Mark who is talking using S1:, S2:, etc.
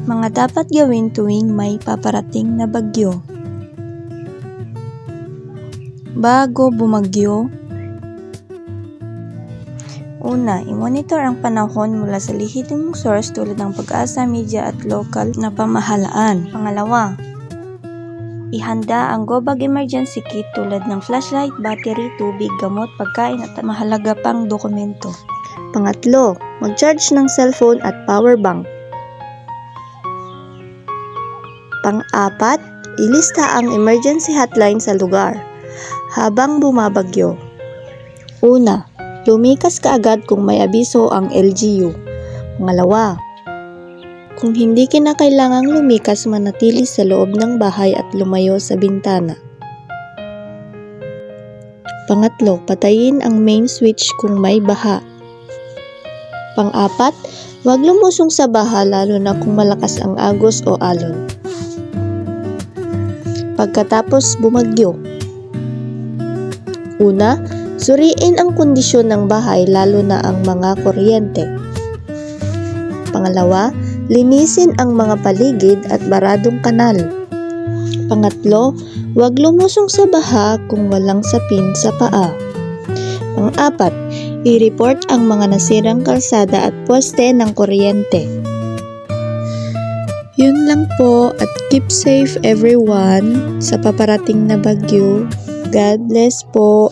S1: Mga dapat gawin tuwing may paparating na bagyo. Bago bumagyo, una, i-monitor ang panahon mula sa lehitimong source tulad ng Pag-asa, media at lokal na pamahalaan. Pangalawa, ihanda ang go bag emergency kit tulad ng flashlight, battery, tubig, gamot, pagkain at mahalaga pang dokumento. Pangatlo, mag-charge ng cellphone at power bank. Pang-apat, ilista ang emergency hotline sa lugar habang bumabagyo. Una, lumikas kaagad kung may abiso ang LGU. Pangalawa, kung hindi kinakailangang lumikas, manatili sa loob ng bahay at lumayo sa bintana. Pangatlo, patayin ang main switch kung may baha. Pang-apat, huwag lumusong sa baha lalo na kung malakas ang agos o alon. Pagkatapos bumagyo, una, suriin ang kondisyon ng bahay lalo na ang mga kuryente. Pangalawa, linisin ang mga paligid at baradong kanal. Pangatlo, huwag lumusong sa baha kung walang sapin sa paa. Pang-apat, i-report ang mga nasirang kalsada at poste ng kuryente. Yun lang po at keep safe everyone sa paparating na bagyo. God bless po.